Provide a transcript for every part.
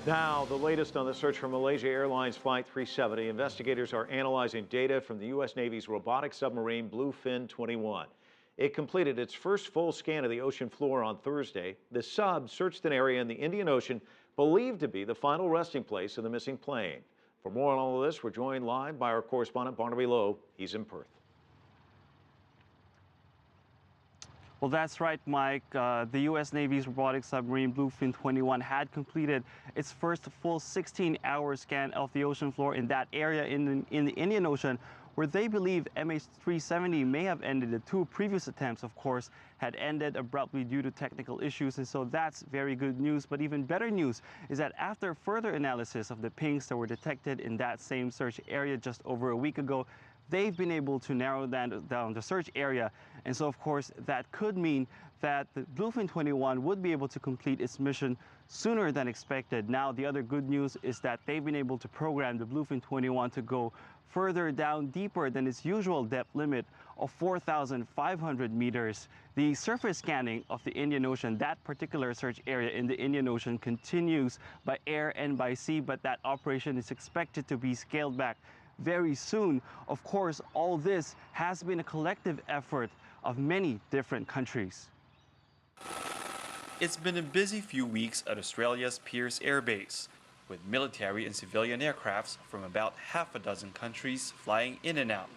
Now, the latest on the search for Malaysia Airlines Flight 370. Investigators are analyzing data from the U.S. Navy's robotic submarine Bluefin 21. It completed its first full scan of the ocean floor on Thursday. The sub searched an area in the Indian Ocean believed to be the final resting place of the missing plane. For more on all of this, we're joined live by our correspondent Barnaby. He's in Perth. Well, that's right, Mike. The U.S. Navy's robotic submarine Bluefin 21 had completed its first full 16-hour scan of the ocean floor in that area in the Indian Ocean, where they believe MH370 may have ended. The two previous attempts, of course, had ended abruptly due to technical issues, and so that's very good news. But even better news is that after further analysis of the pings that were detected in that same search area just over a week ago, they've been able to narrow down the search area. And so, of course, that could mean that the Bluefin 21 would be able to complete its mission sooner than expected. Now, the other good news is that they've been able to program the Bluefin 21 to go further down, deeper than its usual depth limit of 4,500 meters. The surface scanning of the Indian Ocean, that particular search area in the Indian Ocean, continues by air and by sea, but that operation is expected to be scaled back very soon. Of course, all this has been a collective effort of many different countries. It's been a busy few weeks at Australia's Pearce Air Base, with military and civilian aircrafts from about half a dozen countries flying in and out.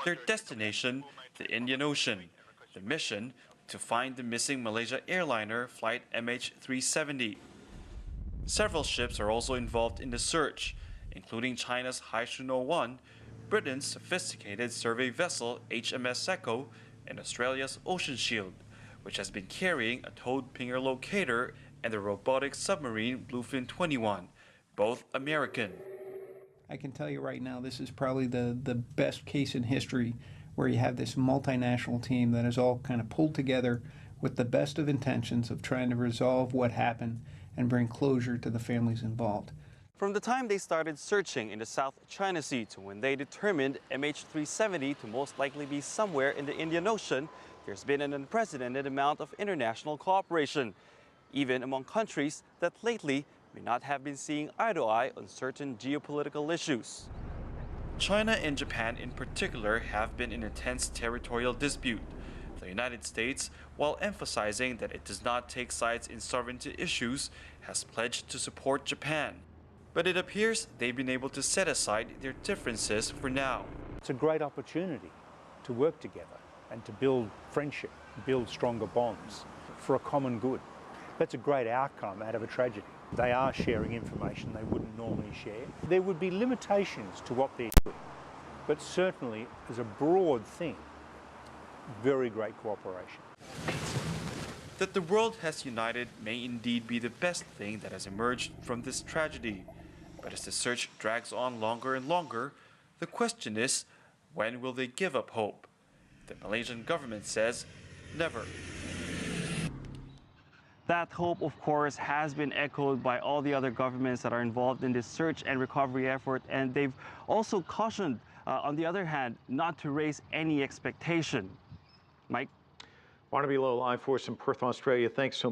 Their destination, the Indian Ocean. The mission, to find the missing Malaysia airliner flight MH370. Several ships are also involved in the search, including China's Haishun 01, Britain's sophisticated survey vessel HMS Echo, and Australia's Ocean Shield, which has been carrying a towed pinger locator, and the robotic submarine Bluefin 21, both American. I can tell you right now, this is probably the best case in history where you have this multinational team that is all kind of pulled together with the best of intentions of trying to resolve what happened and bring closure to the families involved. From the time they started searching in the South China Sea to when they determined MH370 to most likely be somewhere in the Indian Ocean, there's been an unprecedented amount of international cooperation, even among countries that lately may not have been seeing eye to eye on certain geopolitical issues. China and Japan in particular have been in a tense territorial dispute. The United States, while emphasizing that it does not take sides in sovereignty issues, has pledged to support Japan. But it appears they've been able to set aside their differences for now. It's a great opportunity to work together and to build friendship, build stronger bonds for a common good. That's a great outcome out of a tragedy. They are sharing information they wouldn't normally share. There would be limitations to what they're doing, but certainly as a broad thing, very great cooperation. That the world has united may indeed be the best thing that has emerged from this tragedy. But as the search drags on longer and longer, the question is, when will they give up hope? The Malaysian government says, never. That hope, of course, has been echoed by all the other governments that are involved in this search and recovery effort, and they've also cautioned, on the other hand, not to raise any expectation. Mike? Barnaby live for us in Perth, Australia. Thanks so much.